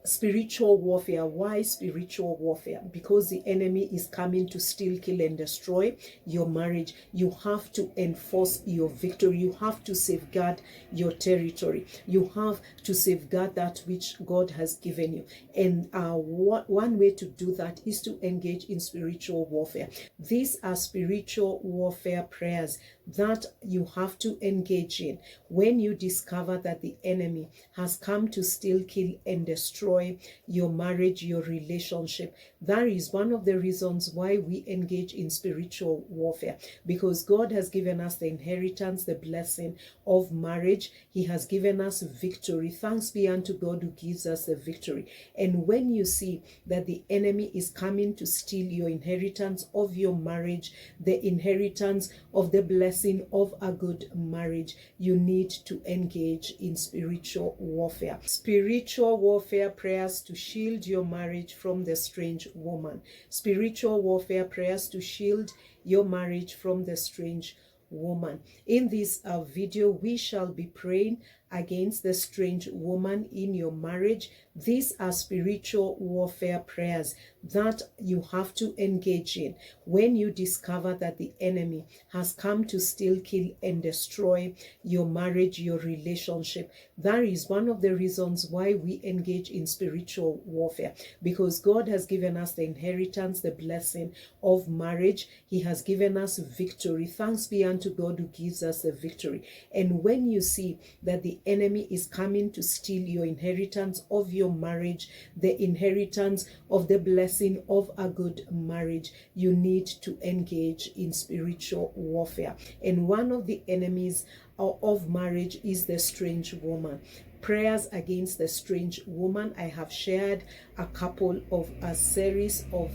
spiritual warfare. Why spiritual warfare? Because the enemy is coming to steal, kill, and destroy your marriage. You have to enforce your victory. You have to safeguard your territory. You have to safeguard that which God has given you. And one way to do that is to engage in spiritual warfare. These are spiritual warfare prayers that you have to engage in when you discover that the enemy has come to steal, kill, and destroy your marriage, your relationship. That is one of the reasons why we engage in spiritual warfare, because God has given us the inheritance, the blessing of marriage. He has given us victory. Thanks be unto God who gives us the victory. And when you see that the enemy is coming to steal your inheritance of your marriage, the inheritance of the blessing of a good marriage, you need to engage in spiritual warfare. Spiritual warfare prayers to shield your marriage from the strange woman. Spiritual warfare prayers to shield your marriage from the strange woman. In this video, we shall be praying against the strange woman in your marriage. These are spiritual warfare prayers that you have to engage in when you discover that the enemy has come to steal, kill, and destroy your marriage, your relationship. That is one of the reasons why we engage in spiritual warfare, because God has given us the inheritance, the blessing of marriage. He has given us victory. Thanks be unto God who gives us the victory. And when you see that the enemy is coming to steal your inheritance of your marriage, the inheritance of the blessing of a good marriage, you need to engage in spiritual warfare. And one of the enemies of marriage is the strange woman. Prayers against the strange woman. I have shared a couple of a series of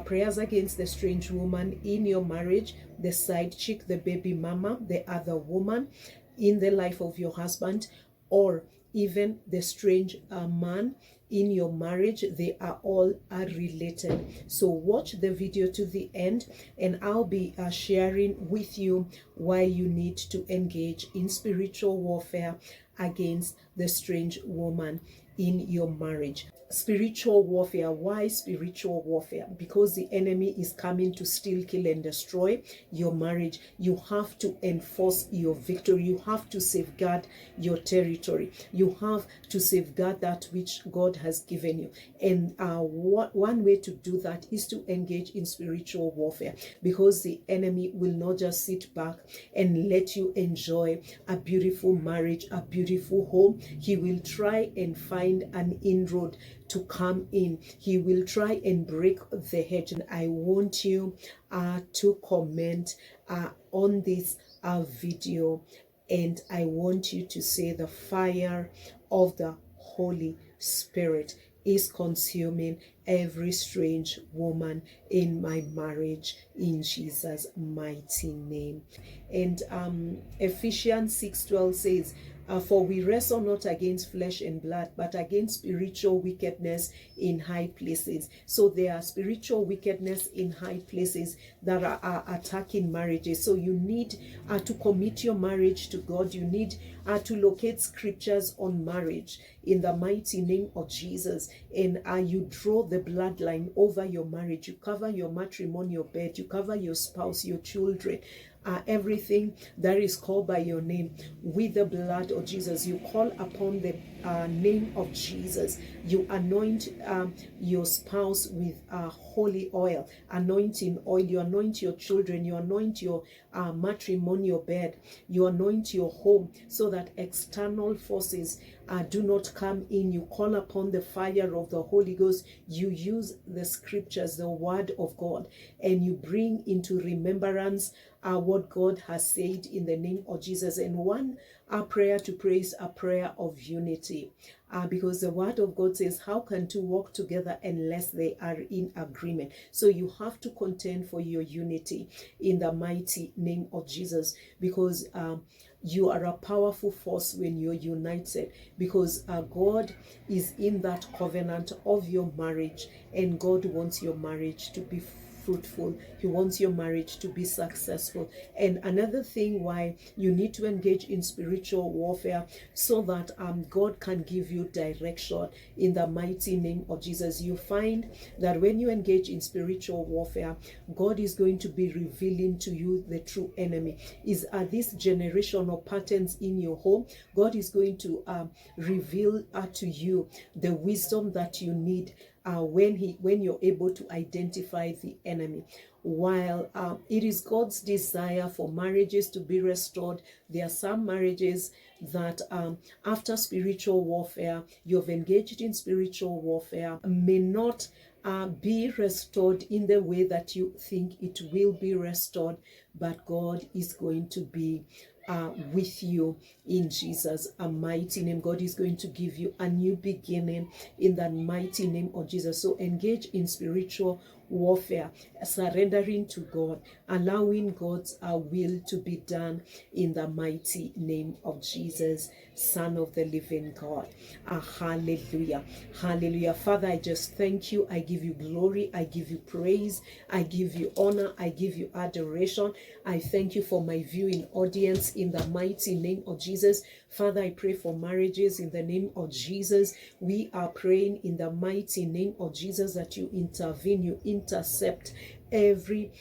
prayers against the strange woman in your marriage, the side chick, the baby mama, the other woman in the life of your husband, or even the strange man in your marriage. They are all related. So watch the video to the end, and I'll be sharing with you why you need to engage in spiritual warfare against the strange woman in your marriage. Spiritual warfare. Why spiritual warfare? Because the enemy is coming to steal, kill, and destroy your marriage. You have to enforce your victory. You have to safeguard your territory. You have to safeguard that which God has given you. And one way to do that is to engage in spiritual warfare, because the enemy will not just sit back and let you enjoy a beautiful marriage, a beautiful home. He will try and find an inroad to come in. He will try and break the hedge. And I want you to comment on this video, and I want you to say, the fire of the Holy Spirit is consuming every strange woman in my marriage, in Jesus' mighty name. And Ephesians 6:12 says, for we wrestle not against flesh and blood, but against spiritual wickedness in high places. So there are spiritual wickedness in high places that are attacking marriages. So you need to commit your marriage to God. You need to locate scriptures on marriage in the mighty name of Jesus. And you draw the bloodline over your marriage. You cover your matrimonial bed. You cover your spouse, your children. Everything that is called by your name with the blood of Jesus. You call upon the name of Jesus. You anoint your spouse with holy oil, anointing oil. You anoint your children. You anoint your matrimonial bed. You anoint your home so that external forces do not come in. You call upon the fire of the Holy Ghost. You use the scriptures, the word of God, and you bring into remembrance what God has said in the name of Jesus. And one prayer to pray is a prayer of unity, because the word of God says, how can two walk together unless they are in agreement? So you have to contend for your unity in the mighty name of Jesus, because you are a powerful force when you're united, because God is in that covenant of your marriage, and God wants your marriage to be fruitful. He wants your marriage to be successful. And another thing why you need to engage in spiritual warfare, so that God can give you direction in the mighty name of Jesus. You find that when you engage in spiritual warfare, God is going to be revealing to you the true enemy. Are these generational patterns in your home? God is going to reveal to you the wisdom that you need when you're able to identify the enemy. While it is God's desire for marriages to be restored, there are some marriages that after spiritual warfare, you've engaged in spiritual warfare, may not be restored in the way that you think it will be restored, but God is going to be with you in Jesus' mighty name. God is going to give you a new beginning in the mighty name of Jesus. So engage in spiritual warfare, surrendering to God, allowing God's will to be done in the mighty name of Jesus, Son of the living God. Hallelujah. Hallelujah. Father, I just thank you. I give you glory. I give you praise. I give you honor. I give you adoration. I thank you for my viewing audience in the mighty name of Jesus. Father, I pray for marriages in the name of Jesus. We are praying in the mighty name of Jesus that you intervene, you intercept every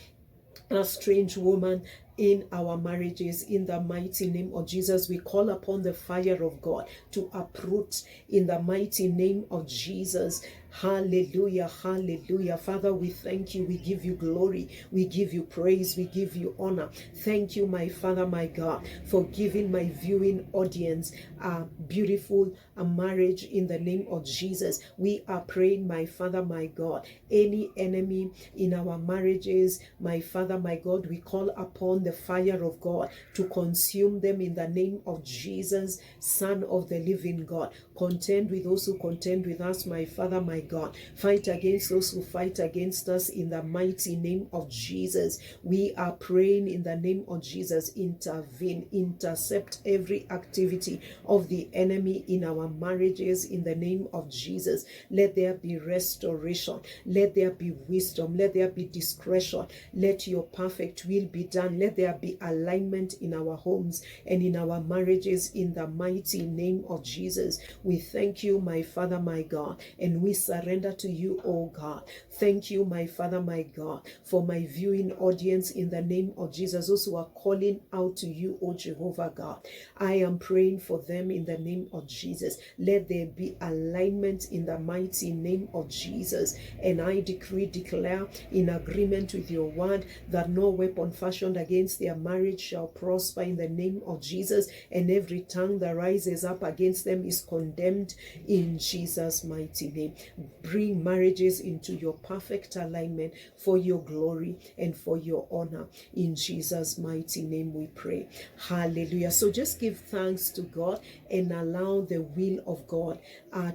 strange woman in our marriages in the mighty name of Jesus. We call upon the fire of God to uproot in the mighty name of Jesus. Hallelujah, hallelujah. Father, we thank you. We give you glory. We give you praise. We give you honor. Thank you, my Father, my God, for giving my viewing audience a beautiful marriage in the name of Jesus. We are praying, my Father, my God, any enemy in our marriages, my Father, my God, we call upon the fire of God to consume them in the name of Jesus, Son of the living God. Contend with those who contend with us, my Father, my God. Fight against those who fight against us in the mighty name of Jesus. We are praying in the name of Jesus. Intervene, intercept every activity of the enemy in our marriages in the name of Jesus. Let there be restoration. Let there be wisdom. Let there be discretion. Let your perfect will be done. Let there be alignment in our homes and in our marriages in the mighty name of Jesus. We thank you, my Father, my God, and we surrender to you, oh God. Thank you, my Father, my God, for my viewing audience in the name of Jesus, those who are calling out to you, oh Jehovah God. I am praying for them in the name of Jesus. Let there be alignment in the mighty name of Jesus. And I decree, declare in agreement with your word that no weapon fashioned against their marriage shall prosper in the name of Jesus, and every tongue that rises up against them is condemned in Jesus' mighty name. Bring marriages into your perfect alignment for your glory and for your honor. In Jesus' mighty name we pray. Hallelujah. So just give thanks to God and allow the will of God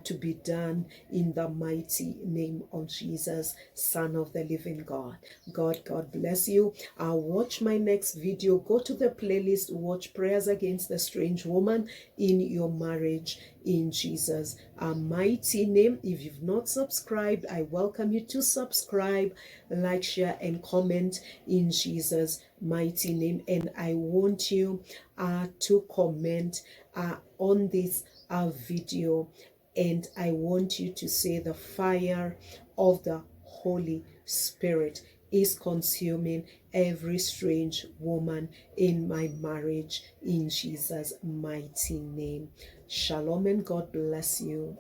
to be done in the mighty name of Jesus, Son of the living God. God bless you. Watch my next video. Go to the playlist, watch prayers against the strange woman in your marriage in Jesus' mighty name. If you've not subscribed, I welcome you to subscribe, like, share, and comment in Jesus' mighty name. And I want you to comment on this video, and I want you to say the fire of the Holy Spirit is consuming every strange woman in my marriage in Jesus' mighty name. Shalom and God bless you.